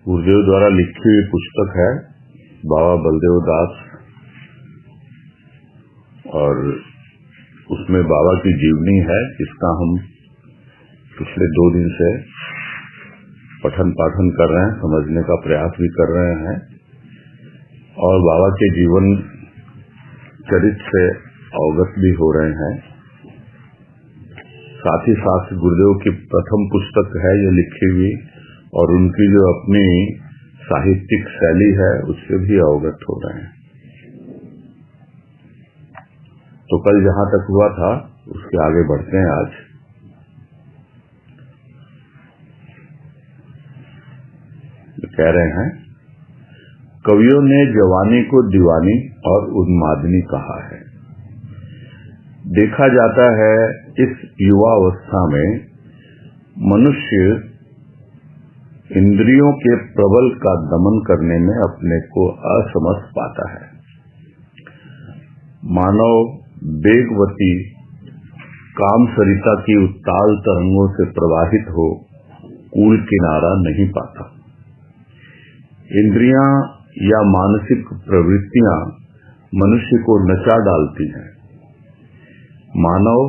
गुरुदेव द्वारा लिखी हुई पुस्तक है बाबा बलदेव दास, और उसमें बाबा की जीवनी है, जिसका हम पिछले 2 दिन से पठन पाठन कर रहे हैं, समझने का प्रयास भी कर रहे हैं और बाबा के जीवन चरित्र से अवगत भी हो रहे हैं। साथ ही साथ गुरुदेव की प्रथम पुस्तक है ये लिखी हुई, और उनकी जो अपनी साहित्यिक शैली है उससे भी अवगत हो रहे हैं। तो कल जहां तक हुआ था उसके आगे बढ़ते हैं। आज कह रहे हैं, कवियों ने जवानी को दीवानी और उन्मादनी कहा है। देखा जाता है इस युवावस्था में मनुष्य इंद्रियों के प्रबल का दमन करने में अपने को असमर्थ पाता है। मानव वेगवती काम सरिता की उत्ताल तरंगों से प्रवाहित हो कूल किनारा नहीं पाता। इंद्रियां या मानसिक प्रवृत्तियां मनुष्य को नचा डालती हैं। मानव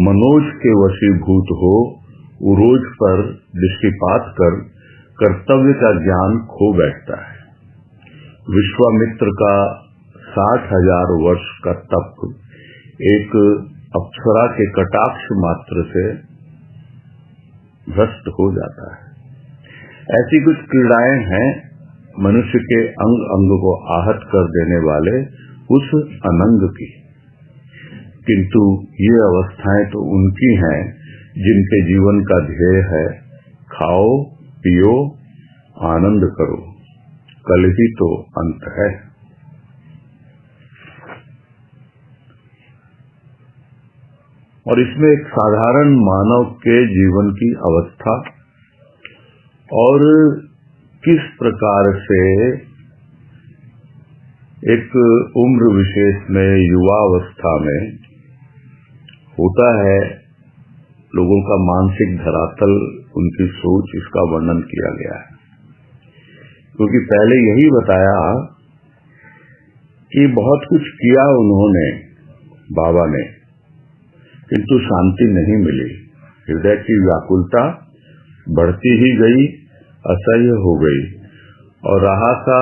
मनोज के वशीभूत हो उरोज पर दृष्टिपात कर कर्तव्य का ज्ञान खो बैठता है। विश्वामित्र का 60,000 वर्ष का तप एक अप्सरा के कटाक्ष मात्र से भ्रष्ट हो जाता है। ऐसी कुछ क्रीड़ाएं हैं मनुष्य के अंग अंग को आहत कर देने वाले उस अनंग की, किंतु ये अवस्थाएं तो उनकी हैं जिनके जीवन का ध्येय है खाओ पियो आनंद करो, कल ही तो अंत है। और इसमें एक साधारण मानव के जीवन की अवस्था और किस प्रकार से एक उम्र विशेष में युवावस्था में होता है, लोगों का मानसिक धरातल, उनकी सोच, इसका वर्णन किया गया है। क्योंकि पहले यही बताया कि बहुत कुछ किया उन्होंने, बाबा ने, किंतु शांति नहीं मिली। हृदय की व्याकुलता बढ़ती ही गई, असह्य हो गई, और रहा था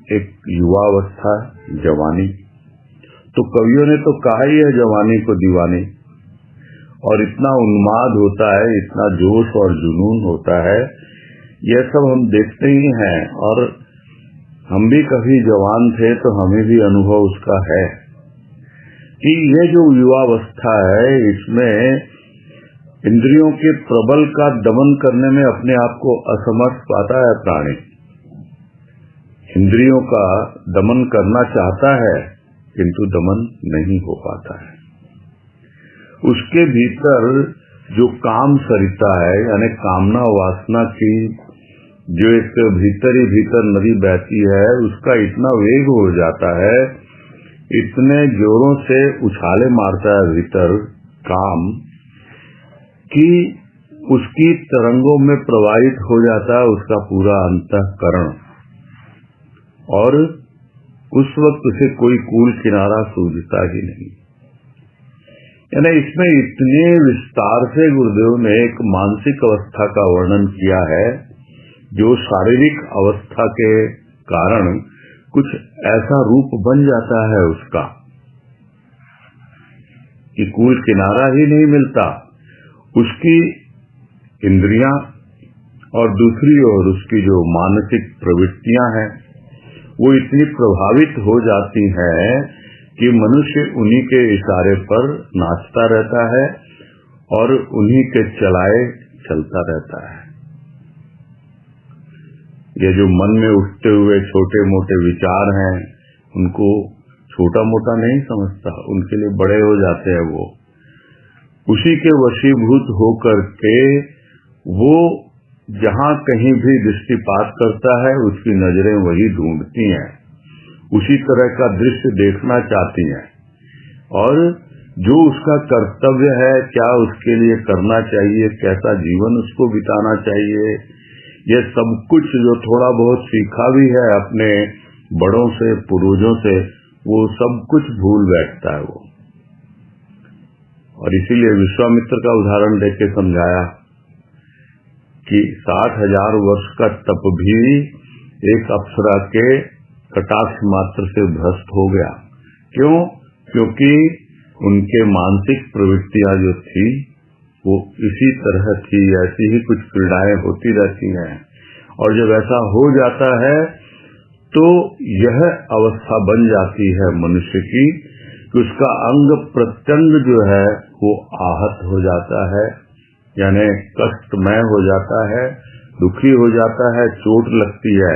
एक युवावस्था, जवानी। तो कवियों ने तो कहा ही है जवानी को दीवानी, और इतना उन्माद होता है, इतना जोश और जुनून होता है, यह सब हम देखते ही हैं। और हम भी कभी जवान थे तो हमें भी अनुभव उसका है कि ये जो युवावस्था है, इसमें इंद्रियों के प्रबल का दमन करने में अपने आप को असमर्थ पाता है प्राणी। इंद्रियों का दमन करना चाहता है किंतु दमन नहीं हो पाता है। उसके भीतर जो काम सरिता है, यानी कामना वासना की जो एक भीतर ही भीतर नदी बहती है, उसका इतना वेग हो जाता है, इतने जोरों से उछाले मारता है भीतर काम, कि उसकी तरंगों में प्रवाहित हो जाता है उसका पूरा अंतःकरण, और उस वक्त उसे कोई कूल किनारा सूझता ही नहीं। यानी इसमें इतने विस्तार से गुरुदेव ने एक मानसिक अवस्था का वर्णन किया है जो शारीरिक अवस्था के कारण कुछ ऐसा रूप बन जाता है उसका कि कूल किनारा ही नहीं मिलता। उसकी इंद्रियां और दूसरी ओर उसकी जो मानसिक प्रवृत्तियां हैं वो इतनी प्रभावित हो जाती हैं कि मनुष्य उन्हीं के इशारे पर नाचता रहता है और उन्हीं के चलाए चलता रहता है। ये जो मन में उठते हुए छोटे मोटे विचार हैं, उनको छोटा मोटा नहीं समझता, उनके लिए बड़े हो जाते हैं। वो उसी के वशीभूत होकर के वो जहां कहीं भी दृष्टिपात करता है उसकी नजरें वही ढूंढती हैं, उसी तरह का दृश्य देखना चाहती हैं, और जो उसका कर्तव्य है, क्या उसके लिए करना चाहिए, कैसा जीवन उसको बिताना चाहिए, ये सब कुछ जो थोड़ा बहुत सीखा भी है अपने बड़ों से, पूर्वजों से, वो सब कुछ भूल बैठता है वो। और इसीलिए विश्वामित्र का उदाहरण देके समझाया कि 60,000 वर्ष का तप भी एक अप्सरा के कटाक्ष मात्र से भ्रष्ट हो गया। क्यों? क्योंकि उनके मानसिक प्रवृत्तियां जो थी वो इसी तरह थी, ऐसी ही कुछ पीड़ाएं होती रहती हैं। और जब ऐसा हो जाता है तो यह अवस्था बन जाती है मनुष्य की कि उसका अंग प्रत्यंग जो है वो आहत हो जाता है, यानी कष्टमय हो जाता है, दुखी हो जाता है, चोट लगती है।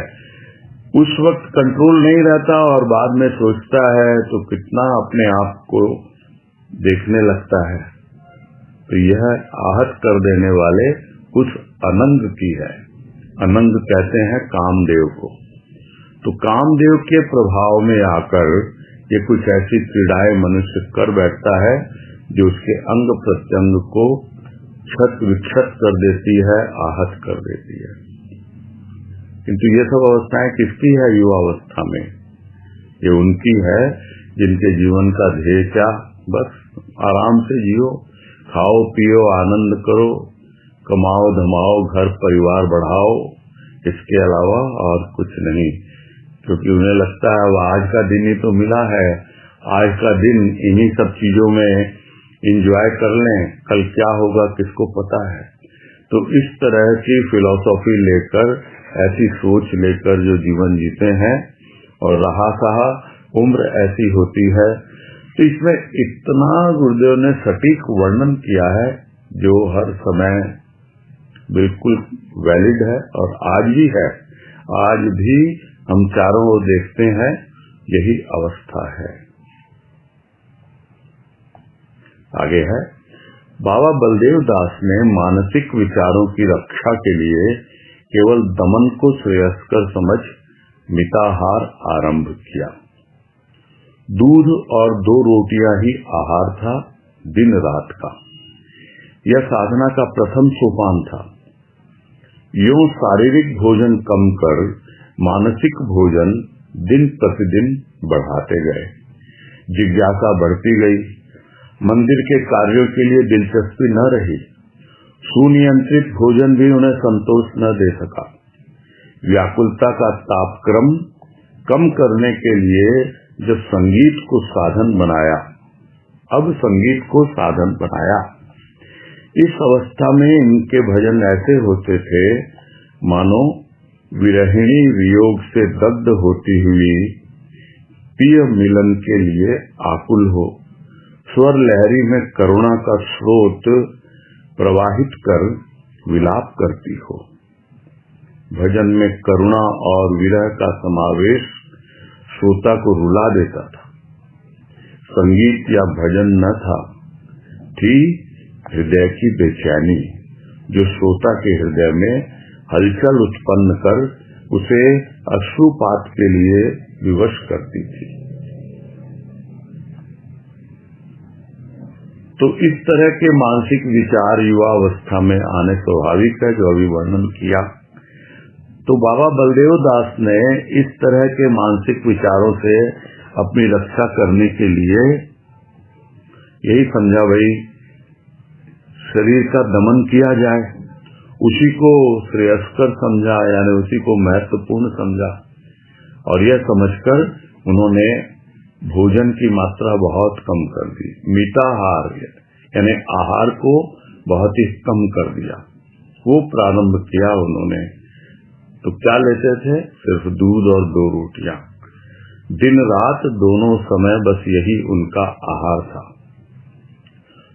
उस वक्त कंट्रोल नहीं रहता और बाद में सोचता है तो कितना अपने आप को देखने लगता है। तो यह आहत कर देने वाले कुछ अनंग की है। अनंग कहते हैं कामदेव को। तो कामदेव के प्रभाव में आकर ये कुछ ऐसी पीड़ाएं मनुष्य कर बैठता है जो उसके अंग प्रत्यंग को क्षत विक्षत कर देती है, आहत कर देती है। किंतु ये सब अवस्थाएं किसकी है? युवावस्था में ये उनकी है जिनके जीवन का ध्येय क्या? बस आराम से जियो, खाओ पियो, आनंद करो, कमाओ धमाओ, घर परिवार बढ़ाओ, इसके अलावा और कुछ नहीं। क्योंकि उन्हें लगता है वो आज का दिन ही तो मिला है, आज का दिन इन्हीं सब चीजों में एंजॉय कर लें, कल क्या होगा किसको पता है। तो इस तरह की फिलॉसफी लेकर, ऐसी सोच लेकर जो जीवन जीते हैं और रहा सहा उम्र ऐसी होती है, तो इसमें इतना गुरुदेव ने सटीक वर्णन किया है जो हर समय बिल्कुल वैलिड है और आज भी है। आज भी हम चारों ओर देखते हैं यही अवस्था है। आगे है, बाबा बलदेव दास ने मानसिक विचारों की रक्षा के लिए केवल दमन को श्रेयस्कर समझ मिताहार आरंभ किया। दूध और 2 रोटियां ही आहार था दिन रात का। यह साधना का प्रथम सोपान था। यूं शारीरिक भोजन कम कर मानसिक भोजन दिन प्रतिदिन बढ़ाते गए। जिज्ञासा बढ़ती गई। मंदिर के कार्यों के लिए दिलचस्पी न रही। सुनियंत्रित भोजन भी उन्हें संतोष न दे सका। व्याकुलता का तापक्रम कम करने के लिए जब संगीत को साधन बनाया, अब संगीत को साधन बनाया। इस अवस्था में इनके भजन ऐसे होते थे मानो विरहिणी वियोग से दग्ध होती हुई प्रिय मिलन के लिए आकुल हो, स्वर लहरी में करुणा का स्रोत प्रवाहित कर विलाप करती हो। भजन में करुणा और विरह का समावेश श्रोता को रुला देता था। संगीत या भजन न था, थी हृदय की बेचैनी जो श्रोता के हृदय में हलचल उत्पन्न कर उसे अश्रुपात के लिए विवश करती थी। तो इस तरह के मानसिक विचार युवा अवस्था में आने स्वाभाविक है, जो अभी वर्णन किया। तो बाबा बलदेव दास ने इस तरह के मानसिक विचारों से अपनी रक्षा करने के लिए यही समझा, भाई शरीर का दमन किया जाए, उसी को श्रेयस्कर समझा, यानी उसी को महत्वपूर्ण समझा। और यह समझकर उन्होंने भोजन की मात्रा बहुत कम कर दी। मिताहार यानी आहार को बहुत ही कम कर दिया, वो प्रारंभ किया उन्होंने। तो क्या लेते थे? सिर्फ दूध और 2 रोटियां। दिन रात दोनों समय बस यही उनका आहार था।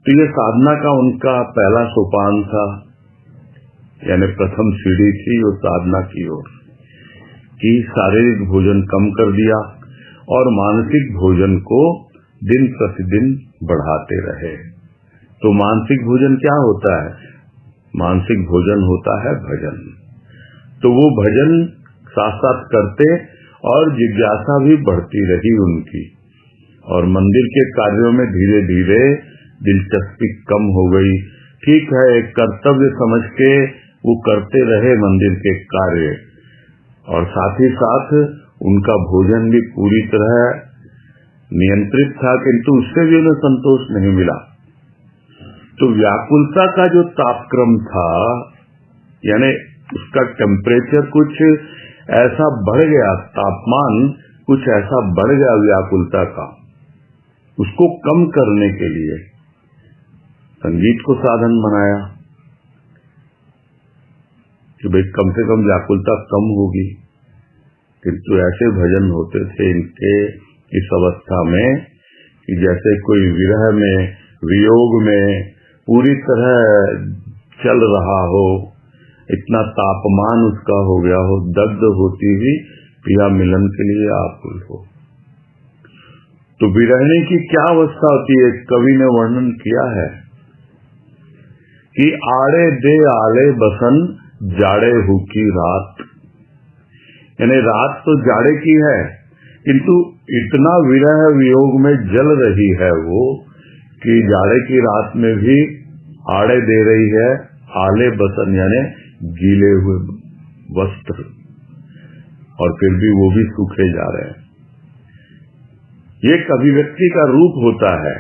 तो ये साधना का उनका पहला सोपान था, यानी प्रथम सीढ़ी थी वो साधना की ओर, कि शारीरिक भोजन कम कर दिया और मानसिक भोजन को दिन प्रतिदिन बढ़ाते रहे। तो मानसिक भोजन क्या होता है? मानसिक भोजन होता है भजन। तो वो भजन साथ साथ करते और जिज्ञासा भी बढ़ती रही उनकी, और मंदिर के कार्यों में धीरे धीरे दिलचस्पी कम हो गई। ठीक है, एक कर्तव्य समझ के वो करते रहे मंदिर के कार्य, और साथ ही साथ उनका भोजन भी पूरी तरह नियंत्रित था, किंतु उससे भी उन्हें संतोष नहीं मिला। तो व्याकुलता का जो तापक्रम था, यानी उसका टेम्परेचर कुछ ऐसा बढ़ गया, तापमान कुछ ऐसा बढ़ गया व्याकुलता का, उसको कम करने के लिए संगीत को साधन बनाया कि भाई कम से कम व्याकुलता कम होगी। किंतु ऐसे भजन होते थे इनके इस अवस्था में कि जैसे कोई विरह में, वियोग में पूरी तरह चल रहा हो, इतना तापमान उसका हो गया हो, दग्ध होती हुई प्रिया मिलन के लिए आकुल हो। तो विरहने की क्या अवस्था होती है, कवि ने वर्णन किया है कि आड़े दे आले बसन जाड़े हु की रात, यानी रात तो जाड़े की है, किंतु इतना विरह वियोग में जल रही है वो कि जाड़े की रात में भी आड़े दे रही है, आले बसन यानी गीले हुए वस्त्र, और फिर भी वो भी सूखे जा रहे हैं। ये एक अभिव्यक्ति का रूप होता है,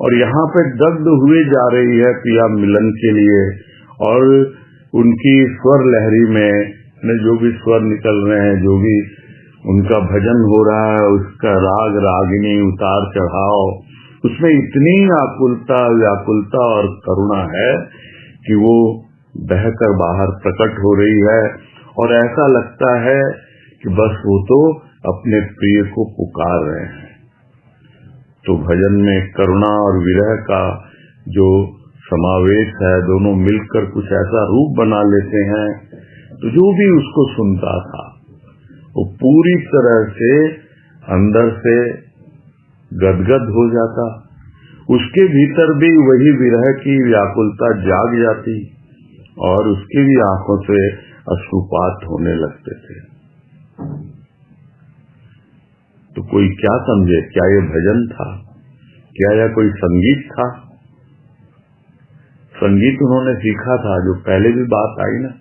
और यहाँ पे दग्ध हुए जा रही है प्रिया मिलन के लिए, और उनकी स्वर लहरी में जो भी स्वर निकल रहे हैं, जो भी उनका भजन हो रहा है, उसका राग रागिनी उतार चढ़ाव, उसमें इतनी आकुलता, व्याकुलता और करुणा है कि वो बहकर बाहर प्रकट हो रही है, और ऐसा लगता है कि बस वो तो अपने प्रिय को पुकार रहे हैं। तो भजन में करुणा और विरह का जो समावेश है, दोनों मिलकर कुछ ऐसा रूप बना लेते हैं, तो जो भी उसको सुनता था वो पूरी तरह से अंदर से गदगद हो जाता, उसके भीतर भी वही विरह की व्याकुलता जाग जाती, और उसकी भी आंखों से अश्रुपात होने लगते थे। तो कोई क्या समझे, क्या ये भजन था, क्या यह कोई संगीत था? संगीत उन्होंने सीखा था, जो पहले भी बात आई ना,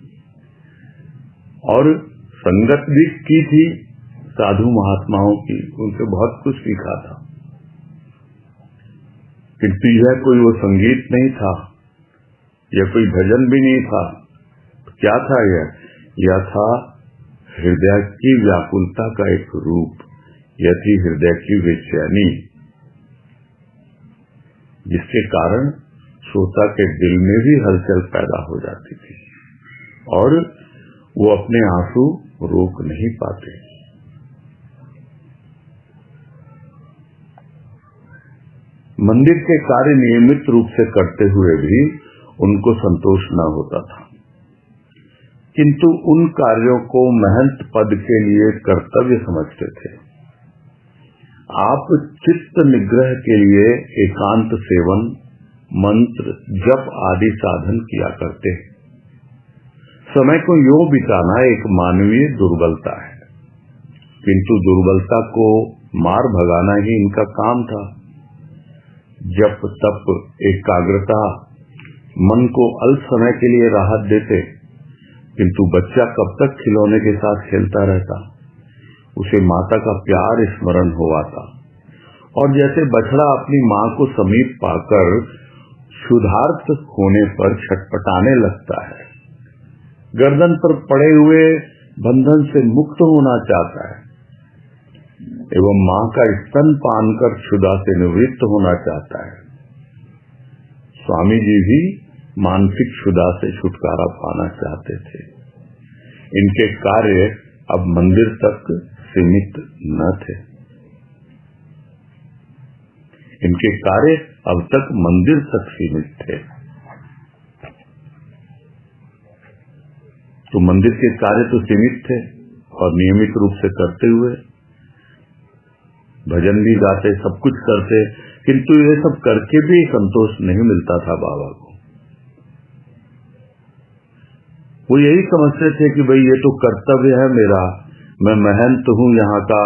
और संगत भी की थी साधु महात्माओं की, उनसे बहुत कुछ सीखा था, किंतु यह कोई वो संगीत नहीं था, यह कोई भजन भी नहीं था। क्या था यह था हृदय की व्याकुलता का एक रूप, यह थी हृदय की बेचैनी, जिसके कारण श्रोता के दिल में भी हलचल पैदा हो जाती थी, और वो अपने आंसू रोक नहीं पाते। मंदिर के कार्य नियमित रूप से करते हुए भी उनको संतोष न होता था, किंतु उन कार्यों को महंत पद के लिए कर्तव्य समझते थे। आप चित्त निग्रह के लिए एकांत सेवन, मंत्र, जप आदि साधन किया करते हैं। समय को यूं बिताना एक मानवीय दुर्बलता है, किंतु दुर्बलता को मार भगाना ही इनका काम था। जप तप एकाग्रता मन को अल्प समय के लिए राहत देते, किंतु बच्चा कब तक खिलौने के साथ खेलता रहता, उसे माता का प्यार स्मरण होता, और जैसे बछड़ा अपनी माँ को समीप पाकर क्षुधार्त होने पर छटपटाने लगता है, गर्दन पर पड़े हुए बंधन से मुक्त होना चाहता है, एवं माँ का स्तन पान कर क्षुधा से निवृत्त होना चाहता है, स्वामी जी भी मानसिक क्षुधा से छुटकारा पाना चाहते थे। इनके कार्य अब मंदिर तक सीमित न थे, इनके कार्य अब तक मंदिर तक सीमित थे। तो मंदिर के कार्य तो सीमित थे, और नियमित रूप से करते हुए भजन भी गाते, सब कुछ करते, किंतु ये सब करके भी संतोष नहीं मिलता था बाबा को। वो यही समझते थे कि भाई ये तो कर्तव्य है मेरा, मैं महंत हूँ यहाँ का,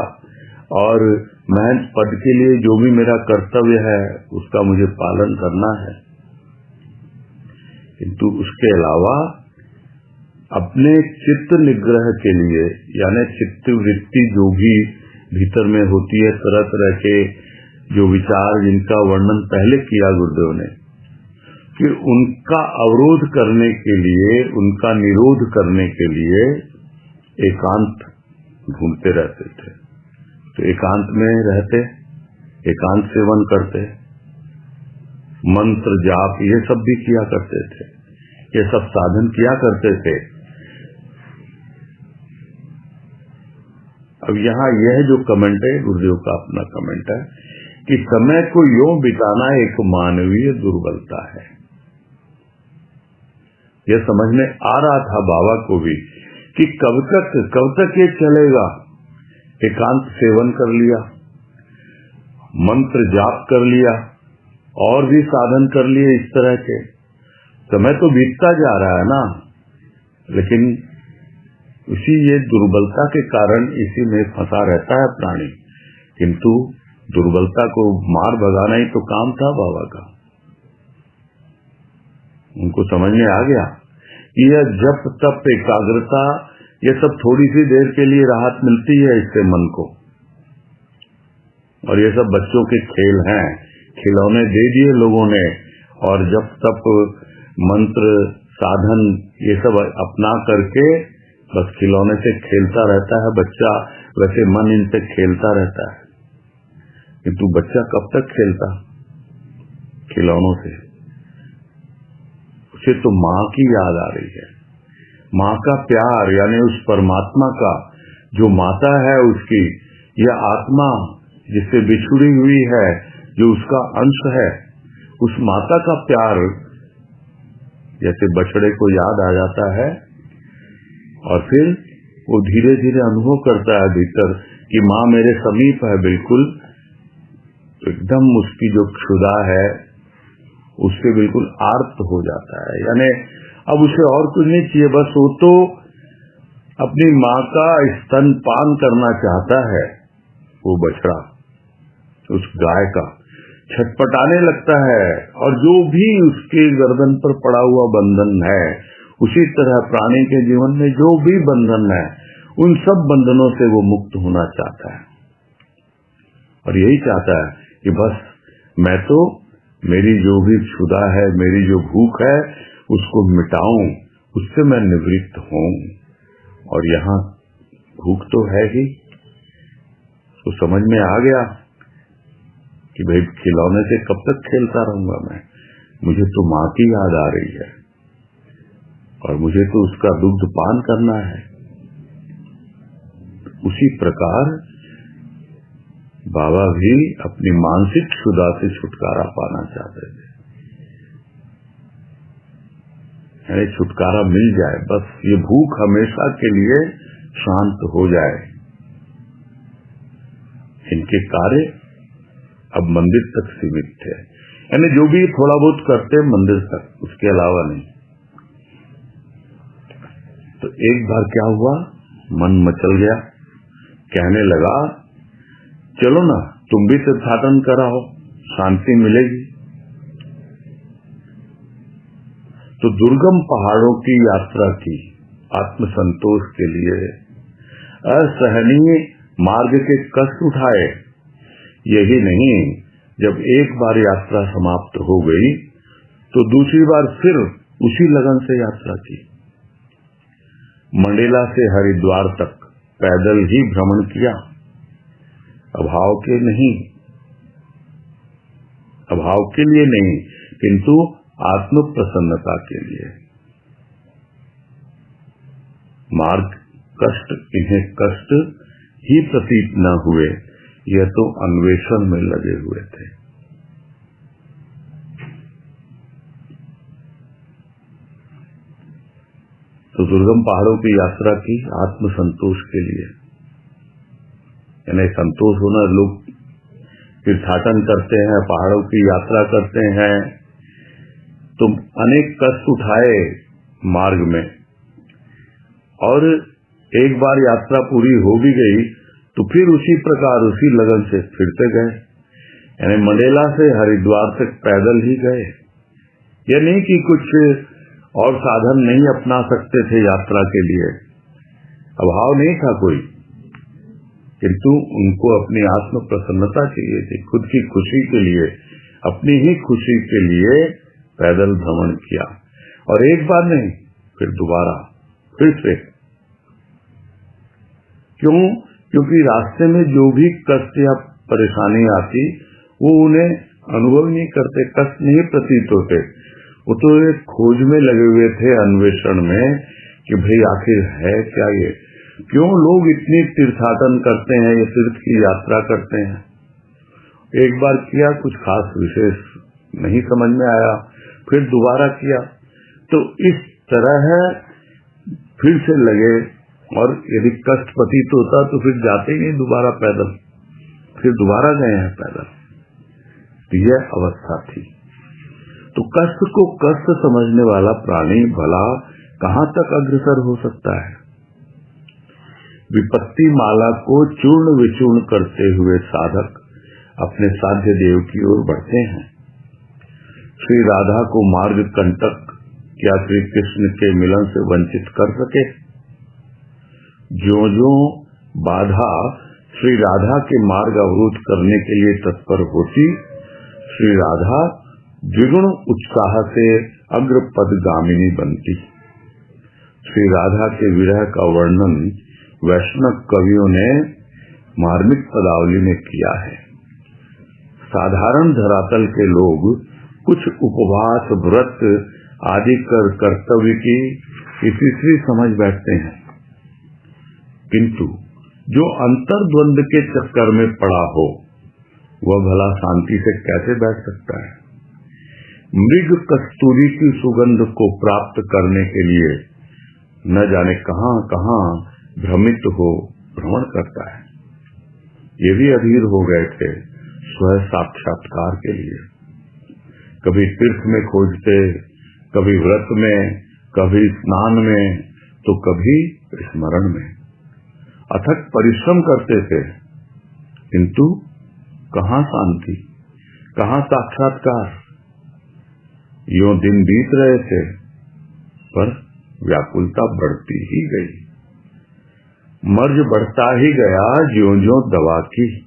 और महंत पद के लिए जो भी मेरा कर्तव्य है उसका मुझे पालन करना है। किंतु उसके अलावा अपने चित्त निग्रह के लिए, यानी चित्त वृत्ति जो भी भीतर में होती है, तरह तरह के जो विचार जिनका वर्णन पहले किया गुरुदेव ने, कि उनका अवरोध करने के लिए, उनका निरोध करने के लिए एकांत ढूंढते रहते थे। तो एकांत में रहते, एकांत सेवन करते, मंत्र जाप ये सब भी किया करते थे, ये सब साधन किया करते थे। अब यहाँ यह जो कमेंट है गुरुदेव का अपना कमेंट है कि समय को यूं बिताना एक मानवीय दुर्बलता है। यह समझ में आ रहा था बाबा को भी कि कब तक ये चलेगा। एकांत सेवन कर लिया, मंत्र जाप कर लिया, और भी साधन कर लिए इस तरह के। समय तो बीतता जा रहा है ना, लेकिन उसी ये दुर्बलता के कारण इसी में फंसा रहता है प्राणी। किंतु दुर्बलता को मार भगाना ही तो काम था बाबा का। उनको समझ में आ गया कि यह जप तप एकाग्रता ये सब थोड़ी सी देर के लिए राहत मिलती है इससे मन को, और ये सब बच्चों के खेल हैं, खिलौने दे दिए लोगों ने, और जप तप मंत्र साधन ये सब अपना करके बस खिलौने से खेलता रहता है बच्चा। वैसे मन इनसे खेलता रहता है, किंतु बच्चा कब तक खेलता खिलौनों से? उसे तो माँ की याद आ रही है, माँ का प्यार, यानी उस परमात्मा का जो माता है उसकी, यह आत्मा जिससे बिछुड़ी हुई है, जो उसका अंश है, उस माता का प्यार जैसे बछड़े को याद आ जाता है, और फिर वो धीरे धीरे अनुभव करता है भीतर कि माँ मेरे समीप है बिल्कुल, तो एकदम उसकी जो क्षुधा है उससे बिल्कुल आर्त हो जाता है। यानी अब उसे और कुछ नहीं चाहिए, बस वो तो अपनी माँ का स्तनपान करना चाहता है। वो बछड़ा उस गाय का छटपटाने लगता है, और जो भी उसके गर्दन पर पड़ा हुआ बंधन है, उसी तरह प्राणी के जीवन में जो भी बंधन है, उन सब बंधनों से वो मुक्त होना चाहता है। और यही चाहता है कि बस मैं तो मेरी जो भी क्षुधा है, मेरी जो भूख है, उसको मिटाऊं, उससे मैं निवृत्त हूं। और यहाँ भूख तो है ही, तो समझ में आ गया कि भाई खिलौने से कब तक खेलता रहूंगा मैं, मुझे तो माँ की याद आ रही है, और मुझे तो उसका दुग्ध पान करना है। उसी प्रकार बाबा भी अपनी मानसिक क्षुधा से छुटकारा पाना चाहते थे, यानी छुटकारा मिल जाए, बस ये भूख हमेशा के लिए शांत हो जाए। इनके कार्य अब मंदिर तक सीमित थे, यानी जो भी थोड़ा बहुत करते मंदिर तक, उसके अलावा नहीं। तो एक बार क्या हुआ, मन मचल गया, कहने लगा चलो ना तुम भी तीर्थाटन कराओ, शांति मिलेगी। तो दुर्गम पहाड़ों की यात्रा की आत्म संतोष के लिए, असहनीय मार्ग के कष्ट उठाए। यही नहीं, जब एक बार यात्रा समाप्त हो गई तो दूसरी बार फिर उसी लगन से यात्रा की। मंडेला से हरिद्वार तक पैदल ही भ्रमण किया, अभाव के लिए नहीं, किंतु आत्म प्रसन्नता के लिए। मार्ग कष्ट, इन्हें कष्ट ही प्रतीत न हुए, यह तो अन्वेषण में लगे हुए थे। तो दुर्गम पहाड़ों की यात्रा की आत्म संतोष के लिए, यानी संतोष होना। लोग तीर्थाटन करते हैं, पहाड़ों की यात्रा करते हैं, तो अनेक कष्ट उठाए मार्ग में, और एक बार यात्रा पूरी हो भी गई तो फिर उसी प्रकार उसी लगन से फिरते गए। यानी मंडेला से हरिद्वार तक पैदल ही गए, यह नहीं कि कुछ और साधन नहीं अपना सकते थे यात्रा के लिए, अभाव नहीं था कोई, किंतु उनको अपनी आत्म प्रसन्नता चाहिए थी, खुद की खुशी के लिए, अपनी ही खुशी के लिए पैदल भ्रमण किया। और एक बार नहीं, फिर दोबारा, फिर से। क्यों? क्योंकि रास्ते में जो भी कष्ट या परेशानी आती वो उन्हें अनुभव नहीं करते, कष्ट नहीं प्रतीत होते। वो तो एक खोज में लगे हुए थे, अन्वेषण में, कि भाई आखिर है क्या ये, क्यों लोग इतनी तीर्थाटन करते हैं, ये तीर्थ की यात्रा करते हैं। एक बार किया, कुछ खास विशेष नहीं समझ में आया, फिर दोबारा किया, तो इस तरह फिर से लगे, और यदि कष्ट प्रतीत होता तो फिर जाते ही नहीं दोबारा पैदल, फिर दोबारा गए हैं पैदल। तो यह अवस्था थी। तो कष्ट को कष्ट समझने वाला प्राणी भला कहां तक अग्रसर हो सकता है? विपत्ति माला को चूर्ण विचूर्ण करते हुए साधक अपने साध्य देव की ओर बढ़ते हैं। श्री राधा को मार्ग कंटक क्या श्री कृष्ण के मिलन से वंचित कर सके? ज्यों-ज्यों बाधा श्री राधा के मार्ग अवरुद्ध करने के लिए तत्पर होती, श्री राधा द्विगुण उत्साह से अग्रपदगामिनी बनती। श्री राधा के विरह का वर्णन वैष्णव कवियों ने मार्मिक पदावली में किया है। साधारण धरातल के लोग कुछ उपवास, व्रत आदि कर कर्तव्य की तीसरी समझ बैठते हैं, किंतु जो अंतर्द्वंद के चक्कर में पड़ा हो वह भला शांति से कैसे बैठ सकता है? मृग कस्तूरी की सुगंध को प्राप्त करने के लिए न जाने कहां कहां भ्रमित हो भ्रमण करता है। ये भी अधीर हो गए थे स्व साक्षात्कार के लिए। कभी तीर्थ में खोजते, कभी व्रत में, कभी स्नान में, तो कभी स्मरण में अथक परिश्रम करते थे, किंतु कहां शांति, कहां साक्षात्कार। यूं दिन बीत रहे थे, पर व्याकुलता बढ़ती ही गई, मर्ज बढ़ता ही गया ज्यों-ज्यों दवा की।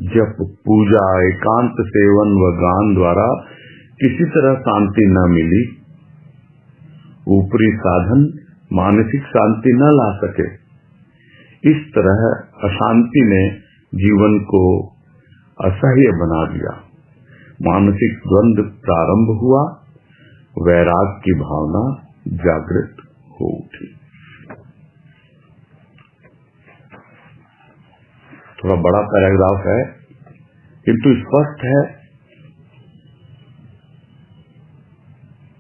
जब पूजा, एकांत सेवन व गान द्वारा किसी तरह शांति न मिली, ऊपरी साधन मानसिक शांति न ला सके, इस तरह अशांति ने जीवन को असह्य बना दिया। मानसिक द्वंद प्रारंभ हुआ, वैराग की भावना जागृत हो उठी। थोड़ा बड़ा पैराग्राफ है, किंतु स्पष्ट है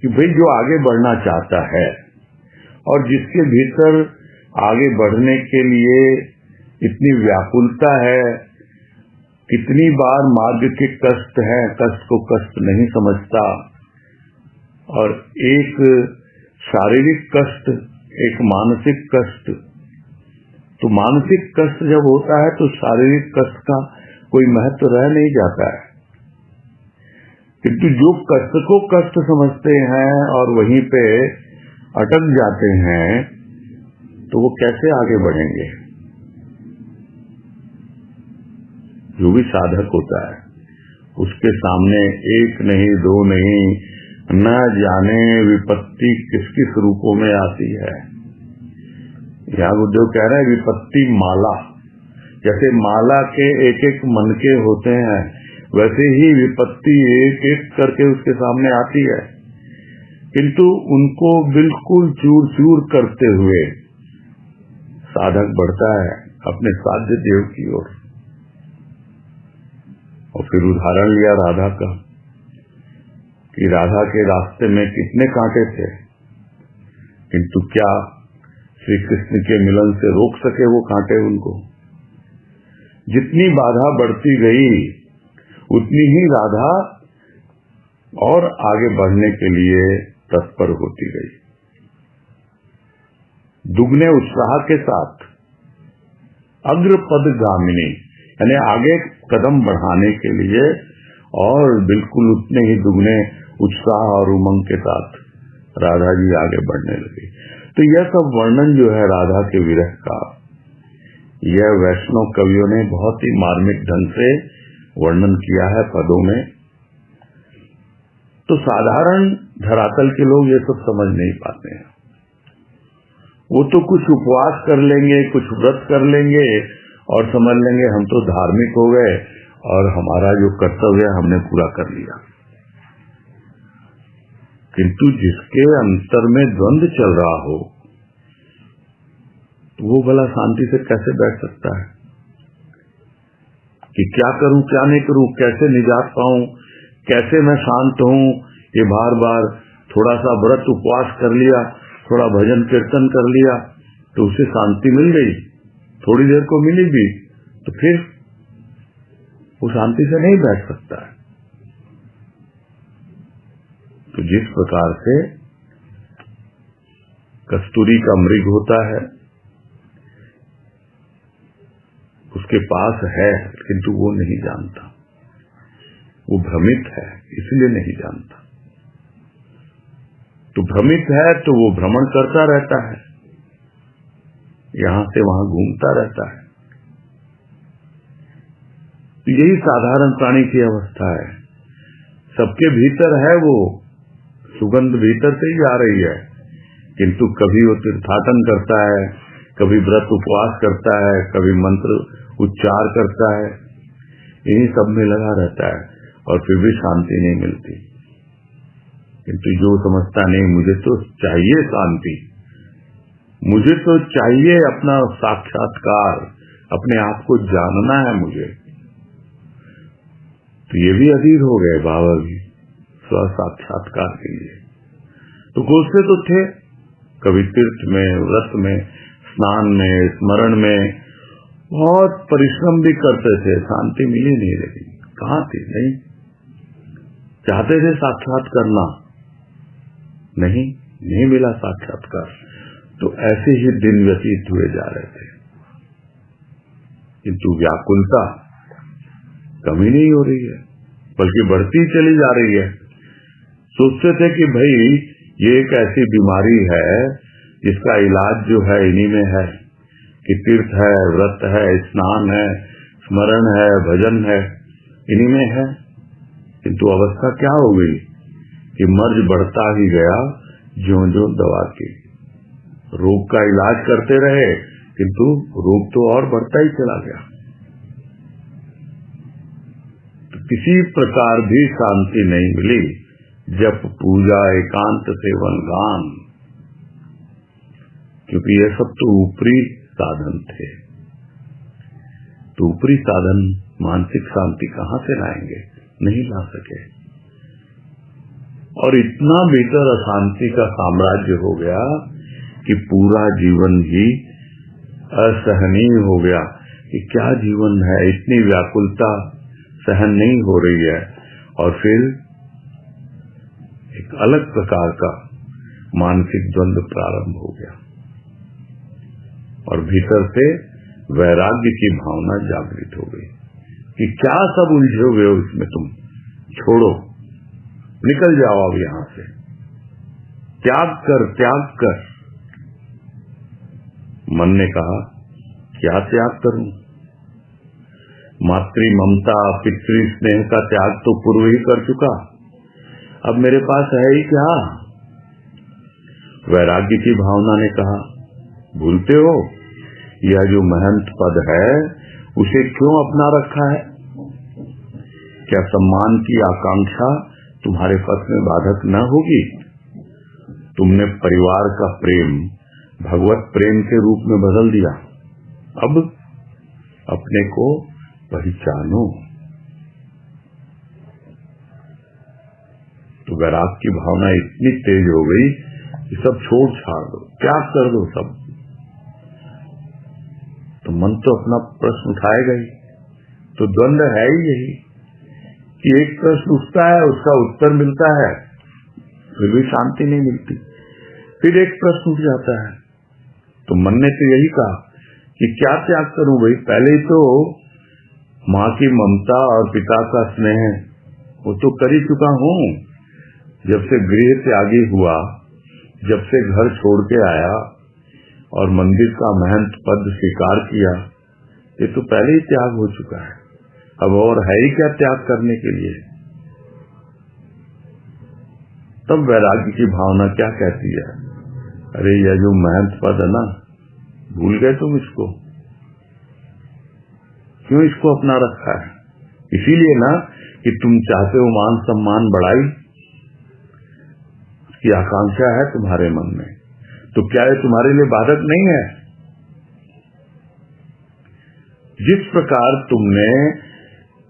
कि भाई जो आगे बढ़ना चाहता है और जिसके भीतर आगे बढ़ने के लिए इतनी व्याकुलता है, कितनी बार मार्ग के कष्ट है, कष्ट को कष्ट नहीं समझता, और एक शारीरिक कष्ट, एक मानसिक कष्ट। तो मानसिक कष्ट जब होता है तो शारीरिक कष्ट का कोई महत्व रह नहीं जाता है, किंतु जो कष्ट को कष्ट समझते हैं और वहीं पे अटक जाते हैं, तो वो कैसे आगे बढ़ेंगे? जो भी साधक होता है उसके सामने एक नहीं, दो नहीं, न जाने विपत्ति किस किस रूपों में आती है। यहाँ गुरुदेव कह रहे हैं विपत्ति माला, जैसे माला के एक एक मनके होते हैं, वैसे ही विपत्ति एक एक करके उसके सामने आती है, किंतु उनको बिल्कुल चूर चूर करते हुए साधक बढ़ता है अपने साध्य देव की ओर। और फिर उदाहरण लिया राधा का, कि राधा के रास्ते में कितने कांटे थे, किंतु क्या श्री कृष्ण के मिलन से रोक सके वो कांटे उनको? जितनी बाधा बढ़ती गई उतनी ही राधा और आगे बढ़ने के लिए तत्पर होती गई, दुगने उत्साह के साथ। अग्रपदगामिनी यानी आगे कदम बढ़ाने के लिए, और बिल्कुल उतने ही दुगने उत्साह और उमंग के साथ। राधा जी आगे बढ़ने लगी। तो यह सब वर्णन जो है राधा के विरह का, यह वैष्णव कवियों ने बहुत ही मार्मिक ढंग से वर्णन किया है पदों में। तो साधारण धरातल के लोग ये सब समझ नहीं पाते हैं। वो तो कुछ उपवास कर लेंगे, कुछ व्रत कर लेंगे और समझ लेंगे हम तो धार्मिक हो गए और हमारा जो कर्तव्य है हमने पूरा कर लिया। किंतु जिसके अंतर में द्वंद्व चल रहा हो तो वो भला शांति से कैसे बैठ सकता है कि क्या करूं क्या नहीं करूं, कैसे निजात पाऊं, कैसे मैं शांत हूं। ये बार बार थोड़ा सा व्रत उपवास कर लिया, थोड़ा भजन कीर्तन कर लिया तो उसे शांति मिल गई, थोड़ी देर को मिली भी, तो फिर वो शांति से नहीं बैठ सकता है। तो जिस प्रकार से कस्तूरी का मृग होता है, उसके पास है किंतु वो नहीं जानता, वो भ्रमित है इसलिए नहीं जानता। तो भ्रमित है तो वो भ्रमण करता रहता है, यहां से वहां घूमता रहता है। तो यही साधारण प्राणी की अवस्था है। सबके भीतर है वो सुगंध, भीतर से ही आ रही है, किंतु कभी वो तीर्थाटन करता है, कभी व्रत उपवास करता है, कभी मंत्र उच्चार करता है, इन्हीं सब में लगा रहता है और फिर भी शांति नहीं मिलती। किंतु जो समझता नहीं मुझे तो चाहिए शांति, मुझे तो चाहिए अपना साक्षात्कार, अपने आप को जानना है मुझे, तो ये भी अधीर हो गए बाबा भी स्व साक्षात्कार के लिए। तो कोसते तो थे, कभी तीर्थ में, व्रत में, स्नान में, स्मरण में बहुत परिश्रम भी करते थे, शांति मिली नहीं रही। कहाँ थी? नहीं चाहते थे साक्षात करना, नहीं मिला साक्षात्कार। तो ऐसे ही दिन व्यतीत हुए जा रहे थे, किंतु व्याकुलता कमी नहीं हो रही है, बल्कि बढ़ती चली जा रही है। सोचते थे कि भाई ये एक ऐसी बीमारी है जिसका इलाज जो है इन्हीं में है, कि तीर्थ है, व्रत है, स्नान है, स्मरण है, भजन है, इन्हीं में है। किंतु अवस्था क्या हो गई कि मर्ज बढ़ता ही गया, ज्यों-ज्यों दवा की। रोग का इलाज करते रहे किंतु रोग तो और बढ़ता ही चला गया। तो किसी प्रकार भी शांति नहीं मिली। जप पूजा एकांत सेवन गान, क्योंकि ये सब तो ऊपरी साधन थे। तो ऊपरी साधन मानसिक शांति कहां से लाएंगे? नहीं ला सके। और इतना भीतर अशांति का साम्राज्य हो गया कि पूरा जीवन ही असहनीय हो गया कि क्या जीवन है, इतनी व्याकुलता सहन नहीं हो रही है। और फिर एक अलग प्रकार का मानसिक द्वंद्व प्रारंभ हो गया और भीतर से वैराग्य की भावना जागृत हो गई कि क्या सब उलझे हुए हो इसमें, तुम छोड़ो, निकल जाओ अब यहां से, त्याग कर। मन ने कहा क्या त्याग करूं? मातृ ममता, पितृ स्नेह का त्याग तो पूर्व ही कर चुका, अब मेरे पास है ही क्या? वैराग्य की भावना ने कहा भूलते हो यह जो महंत पद है उसे क्यों अपना रखा है? क्या सम्मान की आकांक्षा तुम्हारे पथ में बाधक न होगी? तुमने परिवार का प्रेम भगवत प्रेम के रूप में बदल दिया, अब अपने को पहचानो। तो वैराग की भावना इतनी तेज हो गई कि सब छोड़ छाड़ दो, त्याग कर दो सब। तो मन तो अपना प्रश्न उठाएगा ही। तो द्वंद्व है ही यही कि एक प्रश्न उठता है, उसका उत्तर मिलता है, फिर भी शांति नहीं मिलती। फिर एक प्रश्न उठ जाता है, तो मन ने तो यही कहा कि क्या त्याग करूं भाई? पहले तो माँ की ममता और पिता का स्नेह वो तो कर ही चुका हूं। जब से गृह त्यागी हुआ जब से घर छोड़ के आया और मंदिर का महंत पद स्वीकार किया, ये तो पहले ही त्याग हो चुका है। अब और है ही क्या त्याग करने के लिए। तब वैराग्य की भावना क्या कहती है, अरे यह जो महंत पद है ना, भूल गए तुम इसको, क्यों इसको अपना रखा है? इसीलिए ना कि तुम चाहते हो मान सम्मान बढ़ाई की आकांक्षा है तुम्हारे मन में, तो क्या ये तुम्हारे लिए बाधक नहीं है? जिस प्रकार तुमने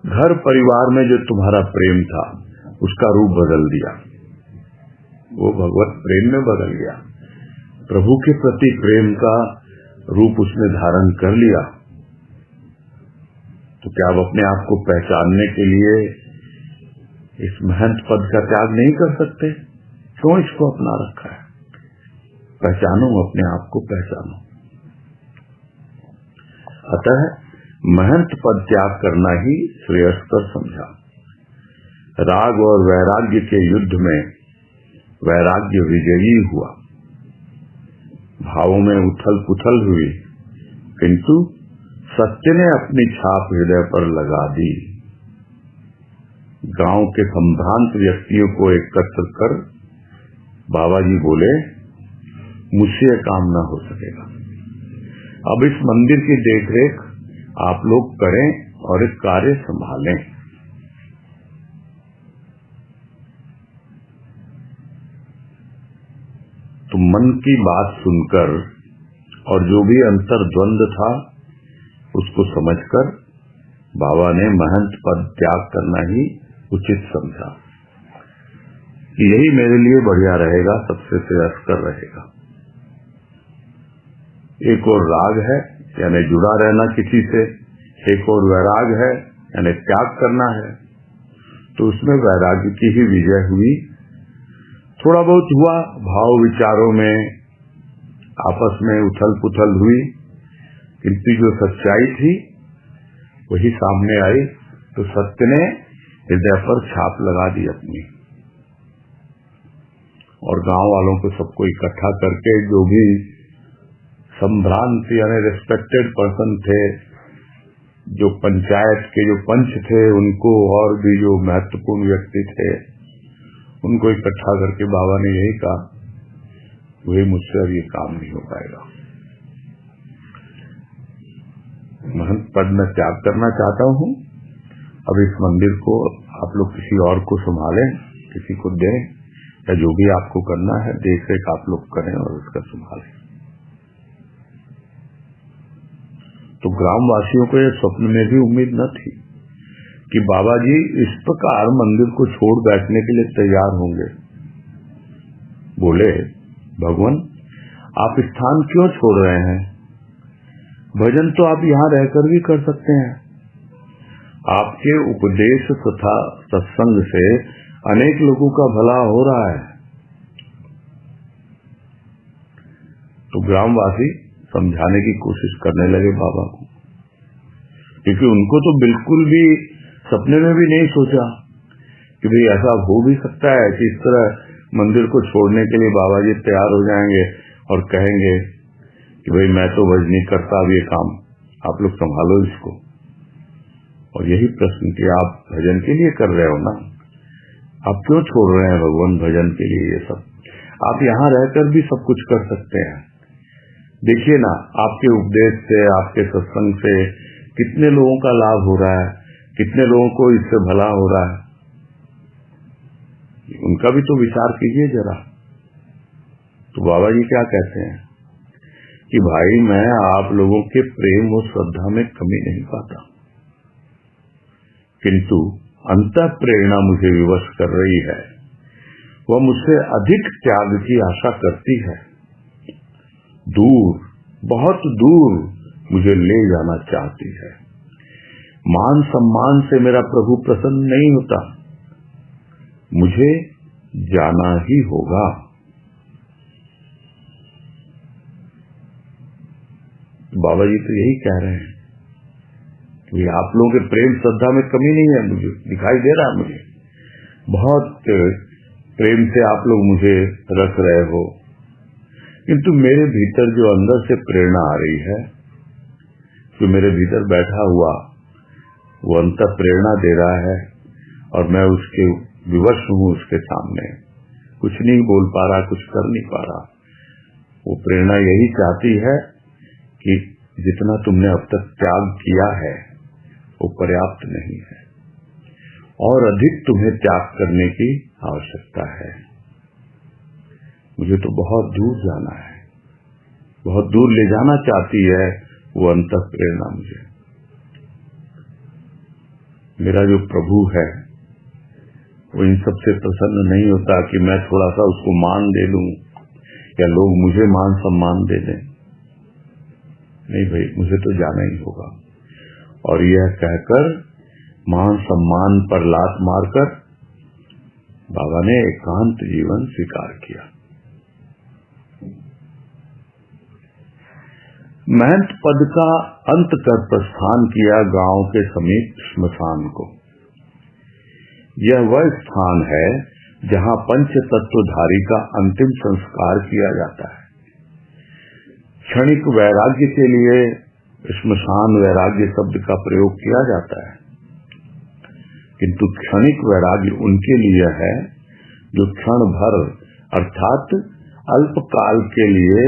घर परिवार में जो तुम्हारा प्रेम था उसका रूप बदल दिया, वो भगवत प्रेम में बदल गया, प्रभु के प्रति प्रेम का रूप उसने धारण कर लिया, तो क्या अब अपने आप को पहचानने के लिए इस महंत पद का त्याग नहीं कर सकते? क्यों इसको अपना रखा है? पहचानो, अपने आप को पहचानो। अतः महंत पद त्याग करना ही श्रेयस्कर समझा। राग और वैराग्य के युद्ध में वैराग्य विजयी हुआ, भावों में उथल पुथल हुई, किंतु सत्य ने अपनी छाप हृदय पर लगा दी। गांव के संभ्रांत व्यक्तियों को एकत्र कर बाबा जी बोले, मुझसे यह काम ना हो सकेगा, अब इस मंदिर की देखरेख आप लोग करें और इस कार्य संभालें। तो मन की बात सुनकर और जो भी अंतर द्वंद था उसको समझकर बाबा ने महंत पद त्याग करना ही उचित समझा कि यही मेरे लिए बढ़िया रहेगा, सबसे श्रेयस्कर रहेगा। एक और राग है यानी जुड़ा रहना किसी से, एक और वैराग है यानी त्याग करना है, तो उसमें वैराग्य की ही विजय हुई। थोड़ा बहुत हुआ, भाव विचारों में आपस में उथल पुथल हुई, किंतु जो सच्चाई थी वही सामने आई, तो सत्य ने हृदय पर छाप लगा दी अपनी। और गांव वालों को सबको इकट्ठा करके जो भी संभ्रांत यानी रिस्पेक्टेड पर्सन थे, जो पंचायत के जो पंच थे उनको, और भी जो महत्वपूर्ण व्यक्ति थे उनको इकट्ठा करके बाबा ने यही कहा, वही मुझसे अब ये काम नहीं हो पाएगा, महंत पद में त्याग करना चाहता हूँ, अब इस मंदिर को आप लोग किसी और को संभालें, किसी को दें, या जो भी आपको करना है देख रेख आप लोग करें और उसका संभालें। तो ग्रामवासियों को यह स्वप्न में भी उम्मीद न थी कि बाबा जी इस प्रकार मंदिर को छोड़ बैठने के लिए तैयार होंगे। बोले, भगवान आप स्थान क्यों छोड़ रहे हैं? भजन तो आप यहाँ रहकर भी कर सकते हैं। आपके उपदेश तथा सत्संग से अनेक लोगों का भला हो रहा है। तो ग्रामवासी समझाने की कोशिश करने लगे बाबा को, क्योंकि उनको तो बिल्कुल भी सपने में भी नहीं सोचा कि भाई ऐसा हो भी सकता है कि इस तरह मंदिर को छोड़ने के लिए बाबा जी तैयार हो जाएंगे और कहेंगे कि भाई मैं तो भजन नहीं करता, अब ये काम आप लोग संभालो इसको। और यही प्रश्न कि आप भजन के लिए कर रहे हो ना, आप क्यों छोड़ रहे हैं भगवान भजन के लिए? ये सब आप यहाँ रहकर भी सब कुछ कर सकते हैं। देखिए ना, आपके उपदेश से, आपके सत्संग से कितने लोगों का लाभ हो रहा है, कितने लोगों को इससे भला हो रहा है, उनका भी तो विचार कीजिए जरा। तो बाबा जी क्या कहते हैं कि भाई मैं आप लोगों के प्रेम और श्रद्धा में कमी नहीं पाता, किंतु अंतः प्रेरणा मुझे विवश कर रही है, वह मुझसे अधिक त्याग की आशा करती है, दूर, बहुत दूर मुझे ले जाना चाहती है। मान सम्मान से मेरा प्रभु प्रसन्न नहीं होता, मुझे जाना ही होगा। बाबा जी तो यही कह रहे हैं कि आप लोगों के प्रेम श्रद्धा में कमी नहीं है, मुझे दिखाई दे रहा है, मुझे बहुत प्रेम से आप लोग मुझे रख रहे हो, किंतु मेरे भीतर जो अंदर से प्रेरणा आ रही है, जो मेरे भीतर बैठा हुआ वो अंतर प्रेरणा दे रहा है और मैं उसके विवश हूं, उसके सामने कुछ नहीं बोल पा रहा, कुछ कर नहीं पा रहा। वो प्रेरणा यही चाहती है कि जितना तुमने अब तक त्याग किया है वो पर्याप्त नहीं है और अधिक तुम्हें त्याग करने की आवश्यकता है। मुझे तो बहुत दूर जाना है, बहुत दूर ले जाना चाहती है वो अंतः प्रेरणा मुझे। मेरा जो प्रभु है वो इन सबसे प्रसन्न नहीं होता कि मैं थोड़ा सा उसको मान दे लूं या लोग मुझे मान सम्मान दे दें। नहीं भाई, मुझे तो जाना ही होगा। और यह कहकर मान सम्मान पर लात मारकर बाबा ने एकांत जीवन स्वीकार किया। महंत पद का अंत कर प्रस्थान किया गांव के समीप श्मशान को। यह वह स्थान है जहां पंच तत्वधारी का अंतिम संस्कार किया जाता है। क्षणिक वैराग्य के लिए श्मशान वैराग्य शब्द का प्रयोग किया जाता है, किंतु क्षणिक वैराग्य उनके लिए है जो क्षण भर अर्थात अल्पकाल के लिए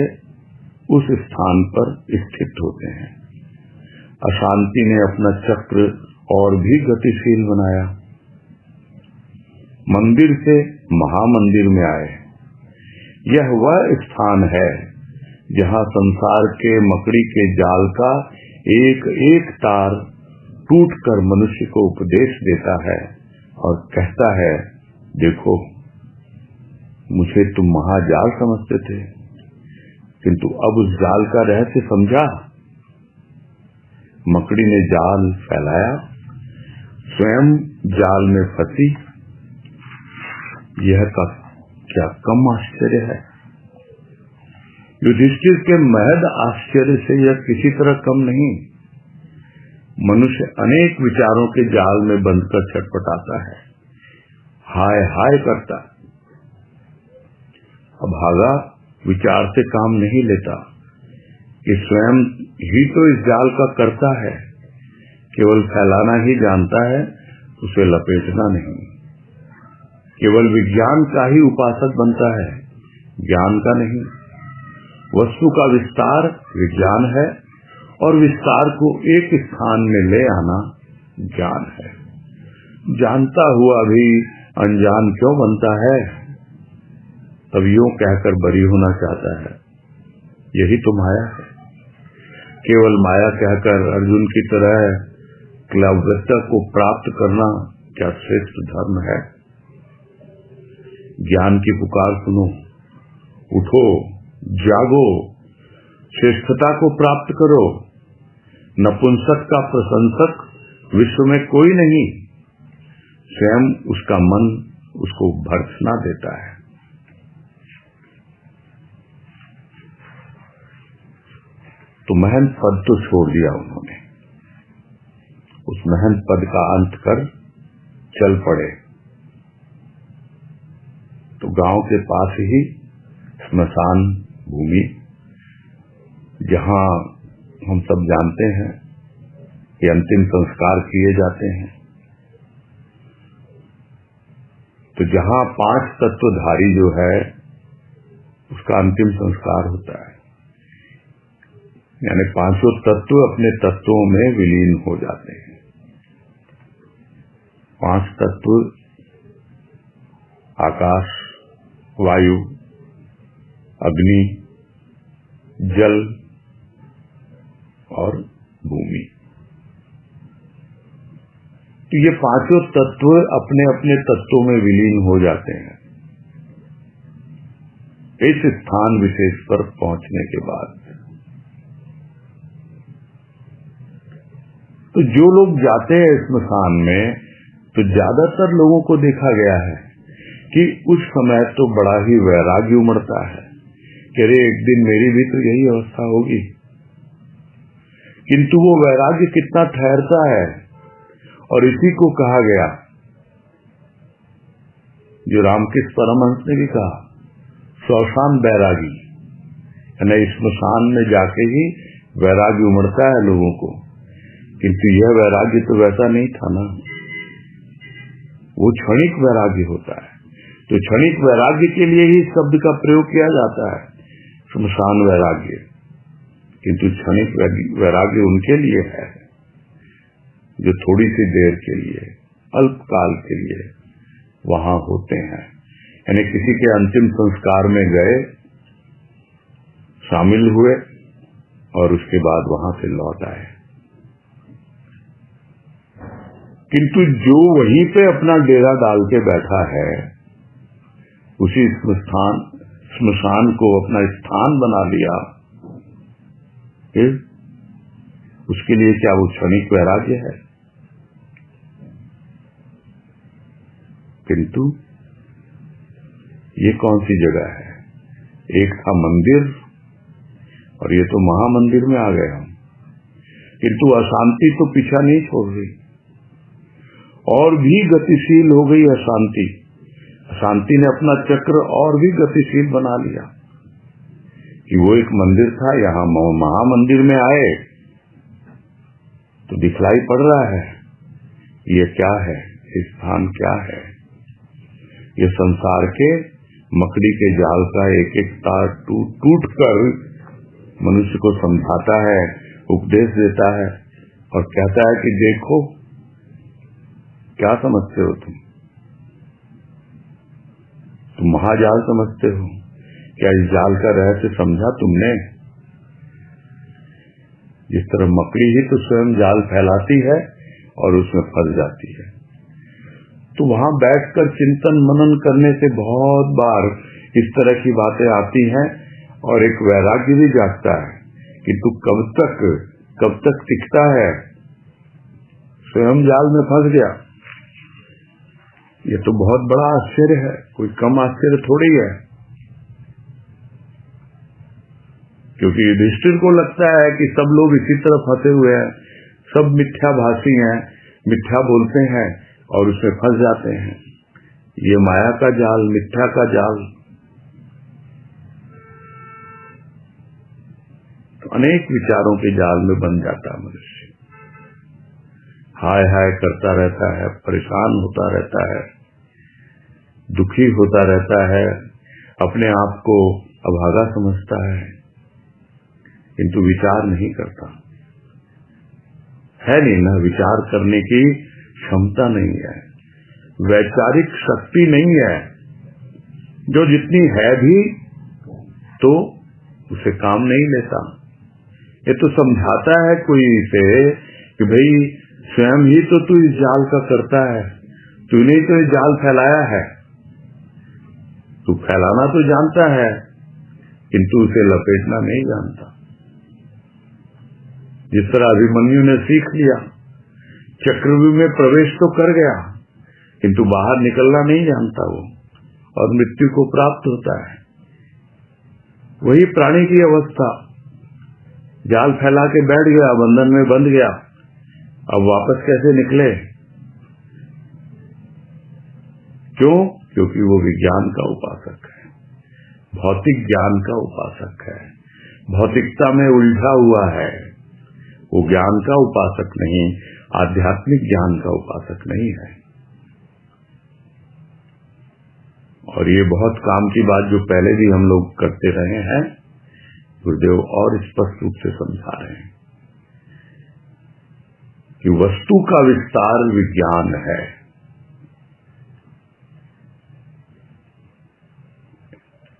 उस स्थान पर स्थित होते हैं। अशांति ने अपना चक्र और भी गतिशील बनाया, मंदिर से महामंदिर में आए। यह वह स्थान है जहां संसार के मकड़ी के जाल का एक एक तार टूटकर मनुष्य को उपदेश देता है और कहता है, देखो मुझे तुम महाजाल समझते थे, किंतु अब उस जाल का रहस्य समझा। मकड़ी ने जाल फैलाया, स्वयं जाल में फंसी। यह का क्या कम आश्चर्य है। युधिष्ठिर के महद आश्चर्य से यह किसी तरह कम नहीं। मनुष्य अनेक विचारों के जाल में बंधकर छटपटाता है, हाय हाय करता। अभागा विचार से काम नहीं लेता कि स्वयं ही तो इस जाल का करता है, केवल फैलाना ही जानता है, उसे लपेटना नहीं। केवल विज्ञान का ही उपासक बनता है, ज्ञान का नहीं। वस्तु का विस्तार विज्ञान है और विस्तार को एक स्थान में ले आना ज्ञान है। जानता हुआ भी अनजान क्यों बनता है? तब यूं कहकर बरी होना चाहता है, यही तो माया है। केवल माया कहकर अर्जुन की तरह क्लवृत्ता को प्राप्त करना क्या श्रेष्ठ धर्म है? ज्ञान की पुकार सुनो, उठो, जागो, श्रेष्ठता को प्राप्त करो। नपुंसक का प्रशंसक विश्व में कोई नहीं, स्वयं उसका मन उसको भर्त्सना देता है। तो महंत पद तो छोड़ दिया उन्होंने, उस महंत पद का अंत कर चल पड़े। तो गांव के पास ही श्मशान भूमि, जहां हम सब जानते हैं कि अंतिम संस्कार किए जाते हैं, तो जहां पांच तत्वधारी जो है उसका अंतिम संस्कार होता है, यानी पांचों तत्व अपने तत्वों में विलीन हो जाते हैं। पांच तत्व आकाश, वायु, अग्नि, जल और भूमि। तो ये पांचों तत्व अपने अपने तत्वों में विलीन हो जाते हैं इस स्थान विशेष पर पहुंचने के बाद। तो जो लोग जाते हैं श्मशान में, तो ज्यादातर लोगों को देखा गया है कि उस समय तो बड़ा ही वैराग्य उमड़ता है कि अरे एक दिन मेरी भी तो यही अवस्था होगी। किंतु वो वैराग्य कितना ठहरता है, और इसी को कहा गया जो रामकृष्ण परमहंस ने भी कहा, श्मशान बैरागी। यानी स्मशान में जाके ही वैराग्य उमड़ता है लोगों को, किंतु यह वैराग्य तो वैसा नहीं था ना, वो क्षणिक वैराग्य होता है। तो क्षणिक वैराग्य के लिए ही शब्द का प्रयोग किया जाता है, श्मशान वैराग्य, किंतु क्षणिक वैराग्य उनके लिए है जो थोड़ी सी देर के लिए, अल्पकाल के लिए वहां होते हैं। यानी किसी के अंतिम संस्कार में गए, शामिल हुए और उसके बाद वहां से लौट आए। किंतु जो वहीं पे अपना डेरा डाल के बैठा है, उसी स्मशान को अपना स्थान बना लिया, फिर उसके लिए क्या वो क्षणिक वैराग्य है? किंतु ये कौन सी जगह है? एक था मंदिर और ये तो महामंदिर में आ गए हम। किंतु अशांति तो पीछा नहीं छोड़ रही, और भी गतिशील हो गई अशांति। अशांति ने अपना चक्र और भी गतिशील बना लिया कि वो एक मंदिर था, यहाँ महामंदिर में आए तो दिखलाई पड़ रहा है ये क्या है, इस स्थान क्या है। ये संसार के मकड़ी के जाल का एक एक तार टूट कर मनुष्य को समझाता है, उपदेश देता है और कहता है कि देखो क्या समझते हो तुम महाजाल समझते हो क्या? इस जाल का रहस्य समझा तुमने? जिस तरह मकड़ी ही तो स्वयं जाल फैलाती है और उसमें फंस जाती है। तो वहां बैठकर चिंतन मनन करने से बहुत बार इस तरह की बातें आती हैं और एक वैराग्य भी जागता है कि तू कब तक टिकता है, स्वयं जाल में फंस गया। ये तो बहुत बड़ा आश्चर्य है, कोई कम आश्चर्य थोड़ी है। क्योंकि युधिष्ठिर को लगता है कि सब लोग इसी तरह फंसे हुए हैं, सब मिथ्याभाषी हैं, मिथ्या बोलते हैं और उसमें फंस जाते हैं। ये माया का जाल, मिथ्या का जाल। तो अनेक विचारों के जाल में बन जाता है मनुष्य, हाय हाय करता रहता है, परेशान होता रहता है, दुखी होता रहता है, अपने आप को अभागा समझता है, किंतु विचार नहीं करता है। नहीं ना, विचार करने की क्षमता नहीं है, वैचारिक शक्ति नहीं है। जो जितनी है भी तो उसे काम नहीं लेता। ये तो समझाता है कोई से कि भाई स्वयं ही तो तू इस जाल का करता है, तूने तो ये जाल फैलाया है, तू फैलाना तो जानता है किंतु उसे लपेटना नहीं जानता। जिस तरह अभिमन्यु ने सीख लिया, चक्रव्यूह में प्रवेश तो कर गया किंतु बाहर निकलना नहीं जानता वो, और मृत्यु को प्राप्त होता है। वही प्राणी की अवस्था, जाल फैला के बैठ गया, बंधन में बंध गया, अब वापस कैसे निकले? क्यों? क्योंकि वो विज्ञान का उपासक है, भौतिक ज्ञान का उपासक है, भौतिकता में उलझा हुआ है। वो ज्ञान का उपासक नहीं, आध्यात्मिक ज्ञान का उपासक नहीं है। और ये बहुत काम की बात जो पहले भी हम लोग करते रहे हैं, गुरुदेव और स्पष्ट रूप से समझा रहे हैं कि वस्तु का विस्तार विज्ञान है।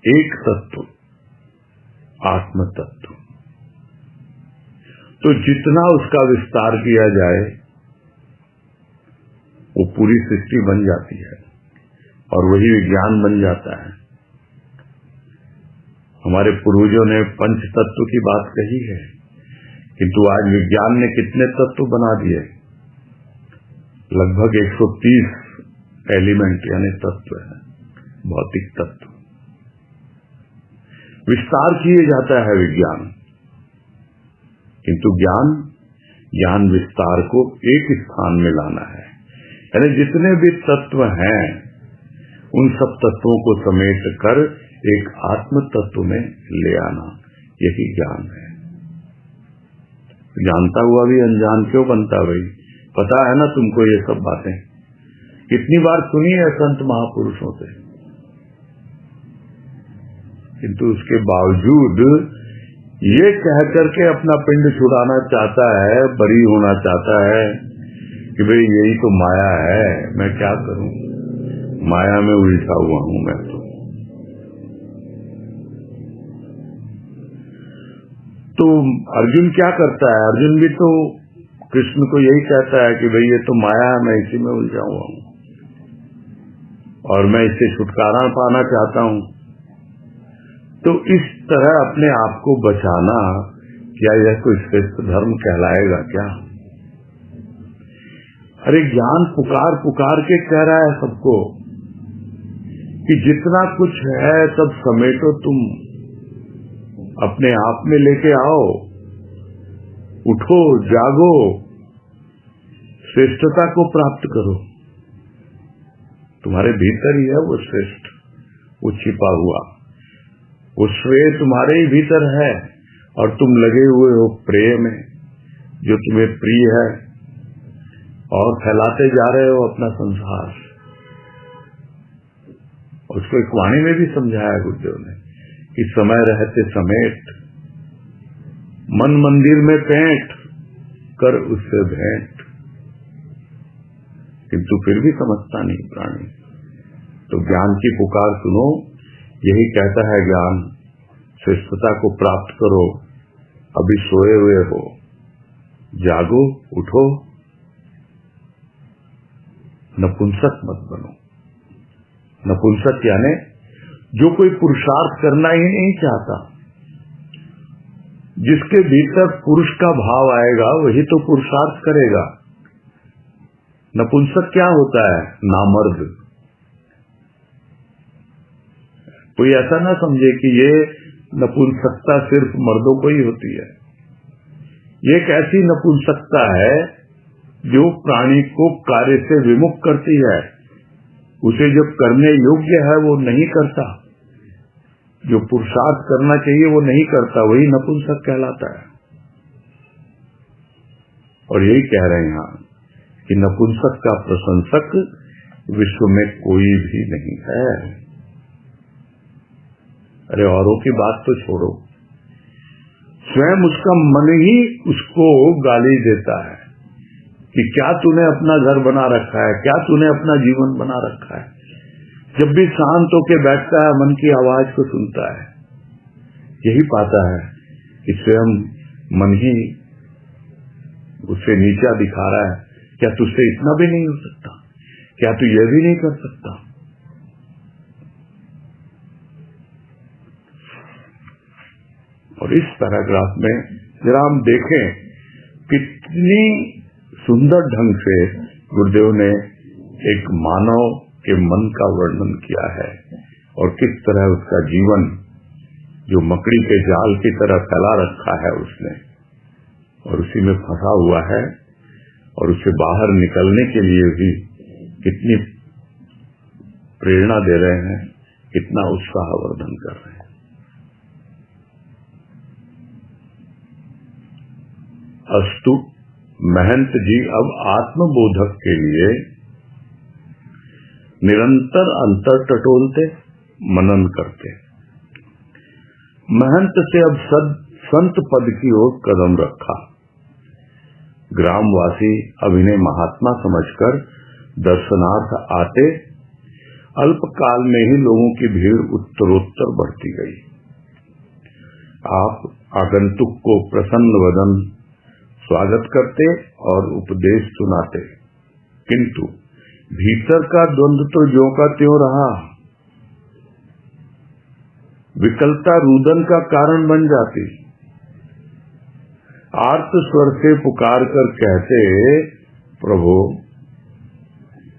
एक तत्व, आत्म तत्व, तो जितना उसका विस्तार किया जाए वो पूरी सृष्टि बन जाती है और वही विज्ञान बन जाता है। हमारे पूर्वजों ने पंच तत्व की बात कही है, किंतु आज विज्ञान ने कितने तत्व बना दिए? लगभग 130 एलिमेंट यानी तत्व है, भौतिक तत्व। विस्तार किए जाता है विज्ञान, किंतु ज्ञान विस्तार को एक स्थान में लाना है। यानी जितने भी तत्व हैं उन सब तत्वों को समेट कर एक आत्म तत्व में ले आना, यही ज्ञान है। जानता हुआ भी अनजान क्यों बनता भाई? पता है ना तुमको ये सब बातें, कितनी बार सुनी है संत महापुरुषों से, किंतु उसके बावजूद ये कह करके अपना पिंड छुड़ाना चाहता है, बरी होना चाहता है कि भाई यही तो माया है, मैं क्या करूं, माया में उलझा हुआ हूं मैं। तो अर्जुन क्या करता है? अर्जुन भी तो कृष्ण को यही कहता है कि भाई ये तो माया है, मैं इसी में उलझा हुआ हूं और मैं इससे छुटकारा पाना चाहता हूं। तो इस तरह अपने आप को बचाना, क्या यह कोई श्रेष्ठ धर्म कहलाएगा क्या? अरे ज्ञान पुकार पुकार के कह रहा है सबको कि जितना कुछ है सब समेटो, तुम अपने आप में लेके आओ, उठो, जागो, श्रेष्ठता को प्राप्त करो। तुम्हारे भीतर ही है वो श्रेष्ठ, वो छिपा हुआ, वो श्रेय तुम्हारे ही भीतर है और तुम लगे हुए हो प्रेम में, जो तुम्हें प्रिय है, और फैलाते जा रहे हो अपना संसार। उसको एक वाणी में भी समझाया गुरुदेव ने कि समय रहते समेट, मन मंदिर में पेंट कर उससे भेंट, किंतु फिर भी समझता नहीं प्राणी। तो ज्ञान की पुकार सुनो, यही कहता है ज्ञान, श्रेष्ठता को प्राप्त करो, अभी सोए हुए हो, जागो, उठो, नपुंसक मत बनो। नपुंसक यानी जो कोई पुरुषार्थ करना ही नहीं चाहता, जिसके भीतर पुरुष का भाव आएगा वही तो पुरुषार्थ करेगा। नपुंसक क्या होता है? नामर्द। कोई ऐसा ना समझे कि ये नपुंसकता सिर्फ मर्दों को ही होती है। ये एक ऐसी नपुंसकता है जो प्राणी को कार्य से विमुख करती है, उसे जब करने योग्य है वो नहीं करता, जो पुरुषार्थ करना चाहिए वो नहीं करता, वही नपुंसक कहलाता है। और यही कह रहे हैं यहाँ कि नपुंसक का प्रशंसक विश्व में कोई भी नहीं है। अरे औरों की बात तो छोड़ो, स्वयं उसका मन ही उसको गाली देता है कि क्या तूने अपना घर बना रखा है, क्या तूने अपना जीवन बना रखा है। जब भी शांत होकर बैठता है, मन की आवाज को सुनता है, यही पाता है कि स्वयं मन ही उससे नीचा दिखा रहा है। क्या तुझसे इतना भी नहीं हो सकता? क्या तू यह भी नहीं कर सकता? और इस पैराग्राफ में जरा हम देखें कितनी सुंदर ढंग से गुरुदेव ने एक मानव के मन का वर्णन किया है और किस तरह उसका जीवन जो मकड़ी के जाल की तरह फैला रखा है उसने, और उसी में फंसा हुआ है, और उसे बाहर निकलने के लिए भी कितनी प्रेरणा दे रहे हैं, कितना उत्साहवर्धन कर रहे हैं। अस्तु महंत जी अब आत्मबोधक के लिए निरंतर अंतर टटोलते, मनन करते। महंत से अब संत पद की ओर कदम रखा। ग्रामवासी अब इन्हें महात्मा समझकर दर्शनार्थ आते। अल्पकाल में ही लोगों की भीड़ उत्तरोत्तर बढ़ती गई। आप आगंतुक को प्रसन्न वदन स्वागत करते और उपदेश सुनाते, किंतु भीतर का द्वंद्व तो ज्यों का त्यों रहा। विकलता रुदन का कारण बन जाती। आर्त स्वर से पुकार कर कहते, प्रभु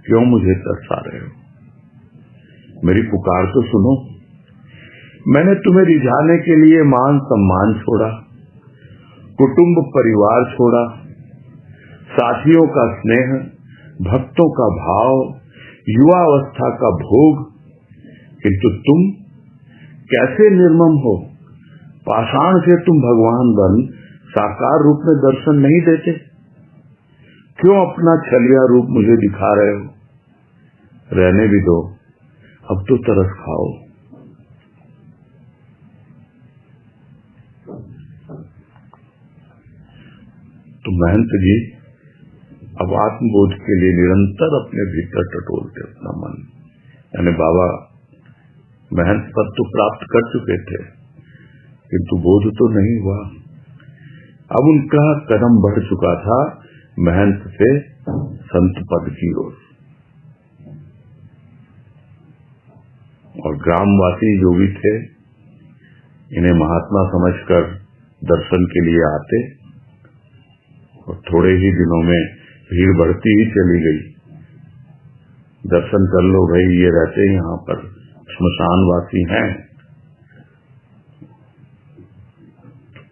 क्यों मुझे तरसा रहे हो? मेरी पुकार तो सुनो। मैंने तुम्हें रिझाने के लिए मान सम्मान छोड़ा, कुटुंब परिवार छोड़ा, साथियों का स्नेह, भक्तों का भाव, युवावस्था का भोग, किंतु तुम कैसे निर्मम हो, पाषाण से तुम भगवान बन साकार रूप में दर्शन नहीं देते? क्यों अपना छलिया रूप मुझे दिखा रहे हो? रहने भी दो, अब तो तरस खाओ। तो महंत जी अब आत्मबोध के लिए निरंतर अपने भीतर टटोलते अपना मन, यानी बाबा महंत पद तो प्राप्त कर चुके थे किंतु बोध तो नहीं हुआ। अब उनका कदम बढ़ चुका था महंत से संत पद की ओर, और ग्रामवासी जो भी थे इन्हें महात्मा समझकर दर्शन के लिए आते, और थोड़े ही दिनों में भीड़ बढ़ती ही चली गई। दर्शन कर लो भाई, ये रहते यहाँ पर श्मशानवासी हैं।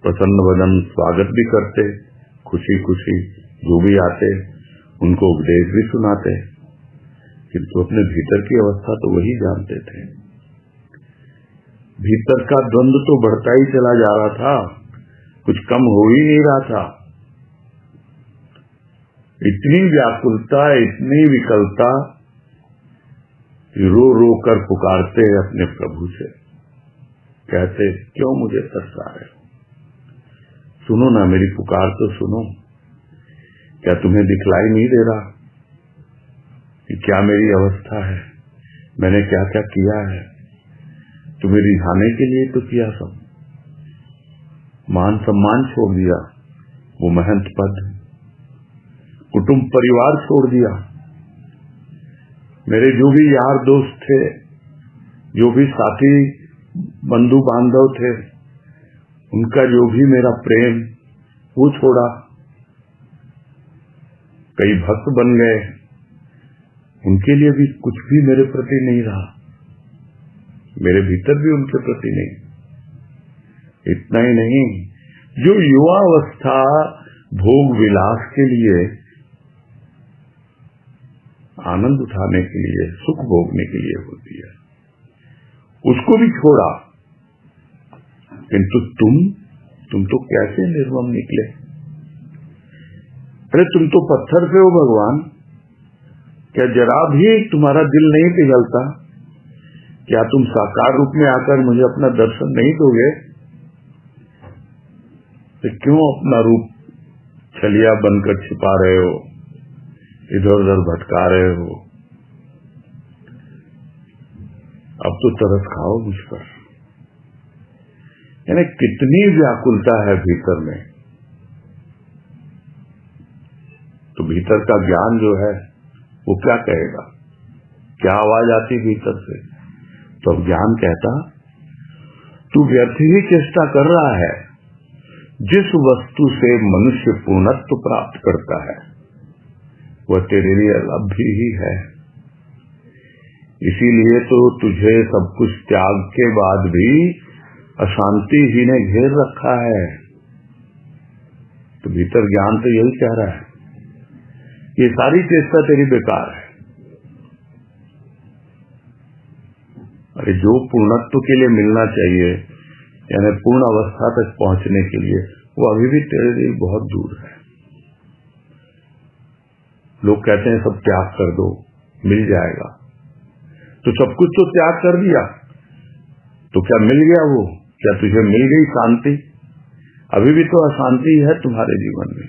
प्रसन्न वदन स्वागत भी करते, खुशी खुशी जो भी आते उनको उपदेश भी सुनाते, किंतु अपने भीतर की अवस्था तो वही जानते थे। भीतर का द्वंद्व तो बढ़ता ही चला जा रहा था, कुछ कम हो ही नहीं रहा था। इतनी व्याकुलता, इतनी विकलता, रो रो कर पुकारते अपने प्रभु से, कहते क्यों मुझे तरसा रहे हो? सुनो ना, मेरी पुकार तो सुनो। क्या तुम्हें दिखलाई नहीं दे रहा कि क्या मेरी अवस्था है? मैंने क्या क्या किया है? तुम्हें रिझाने के लिए तो किया सब, मान सम्मान छोड़ दिया, वो महंत पद, कुटुंब परिवार छोड़ दिया, मेरे जो भी यार दोस्त थे, जो भी साथी बंधु बांधव थे, उनका जो भी मेरा प्रेम वो छोड़ा, कई भक्त बन गए, उनके लिए भी कुछ भी मेरे प्रति नहीं रहा, मेरे भीतर भी उनके प्रति नहीं। इतना ही नहीं, जो युवावस्था भोग विलास के लिए, आनंद उठाने के लिए, सुख भोगने के लिए होती है, उसको भी छोड़ा। किंतु तुम तो कैसे निर्मम निकले? अरे तुम तो पत्थर से हो भगवान, क्या जरा भी तुम्हारा दिल नहीं पिघलता? क्या तुम साकार रूप में आकर मुझे अपना दर्शन नहीं दोगे? तो क्यों अपना रूप छलिया बनकर छिपा रहे हो, इधर उधर भटका रहे हो? अब तो तरस खाओ मुझ पर। यानी कितनी व्याकुलता है भीतर में। तो भीतर का ज्ञान जो है वो क्या कहेगा? क्या आवाज आती भीतर से? तो अब ज्ञान कहता, तू व्यर्थ ही चेष्टा कर रहा है। जिस वस्तु से मनुष्य पूर्णत्व प्राप्त करता है वह तेरे लिए अलभ्य ही है। इसीलिए तो तुझे सब कुछ त्याग के बाद भी अशांति ही ने घेर रखा है। तो भीतर ज्ञान तो यही कह रहा है, ये सारी चेष्टा तेरी बेकार है। अरे जो पूर्णत्व के लिए मिलना चाहिए, यानी पूर्ण अवस्था तक पहुंचने के लिए, वो अभी भी तेरे लिए बहुत दूर है। लोग कहते हैं सब त्याग कर दो, मिल जाएगा। तो सब कुछ तो त्याग कर दिया, तो क्या मिल गया वो? क्या तुझे मिल गई शांति? अभी भी तो अशांति है तुम्हारे जीवन में।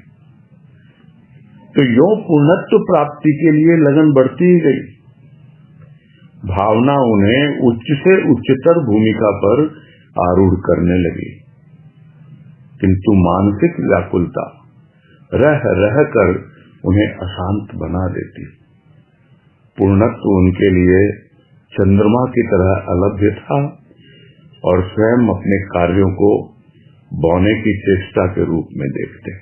तो यो पूर्णत्व प्राप्ति के लिए लगन बढ़ती ही गई। भावना उन्हें उच्च से उच्चतर भूमिका पर आरूढ़ करने लगी, किंतु मानसिक व्याकुलता रह रह कर उन्हें अशांत बना देती। पूर्णत्व उनके लिए चंद्रमा की तरह अलभ्य था और स्वयं अपने कार्यों को बौने की चेष्टा के रूप में देखते।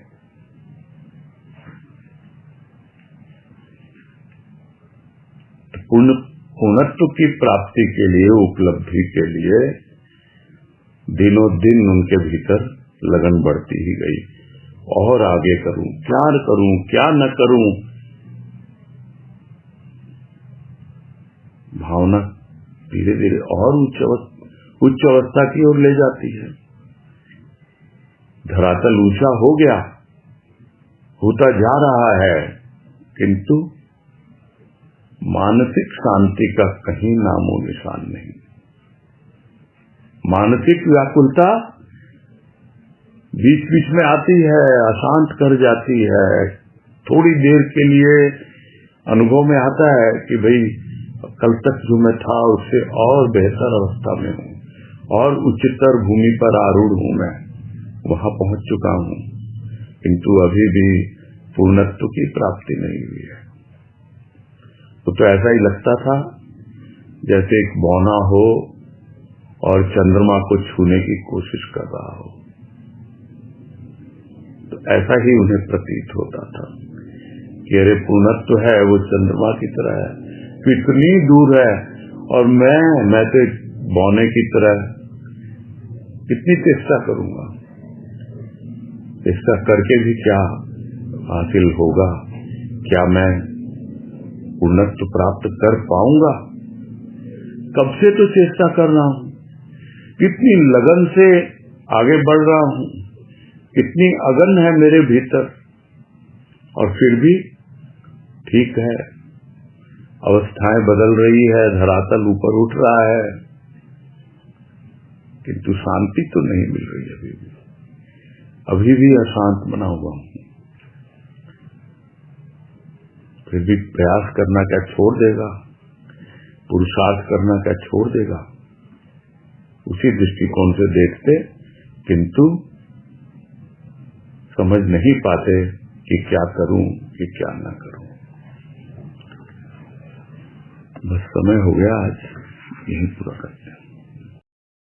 पूर्णत्व की प्राप्ति के लिए, उपलब्धि के लिए दिनों दिन उनके भीतर लगन बढ़ती ही गई। और आगे करूं, क्या करूं, क्या न करूं, भावना धीरे धीरे और उच्च अवस्था की ओर ले जाती है। धरातल ऊंचा हो गया, होता जा रहा है, किंतु मानसिक शांति का कहीं नामो निशान नहीं। मानसिक व्याकुलता बीच बीच में आती है, अशांत कर जाती है। थोड़ी देर के लिए अनुभव में आता है कि भाई कल तक जो मैं था उससे और बेहतर अवस्था में हूँ, और उच्चतर भूमि पर आरूढ़ हूँ, मैं वहां पहुंच चुका हूँ, किंतु अभी भी पूर्णत्व की प्राप्ति नहीं हुई है। तो ऐसा ही लगता था जैसे एक बौना हो और चंद्रमा को छूने की कोशिश कर रहा हो। तो ऐसा ही उन्हें प्रतीत होता था कि अरे पूर्णत्व है वो चंद्रमा की तरह है, कितनी दूर है, और मैं तो एक बौने की तरह कितनी चेष्टा करूंगा, चेष्टा करके भी क्या हासिल होगा? क्या मैं पूर्णत्व प्राप्त कर पाऊंगा? कब से तो चेष्टा कर रहा हूं, कितनी लगन से आगे बढ़ रहा हूं, कितनी अगन है मेरे भीतर, और फिर भी ठीक है, अवस्थाएं बदल रही है, धरातल ऊपर उठ रहा है, किंतु शांति तो नहीं मिल रही। अभी भी अशांत बना हुआ हूं। फिर भी प्रयास करना क्या छोड़ देगा? पुरुषार्थ करना क्या छोड़ देगा? उसी दृष्टिकोण से देखते, किंतु समझ नहीं पाते कि क्या करूं कि क्या ना करूं। बस समय हो गया, आज यही पूरा करते हैं।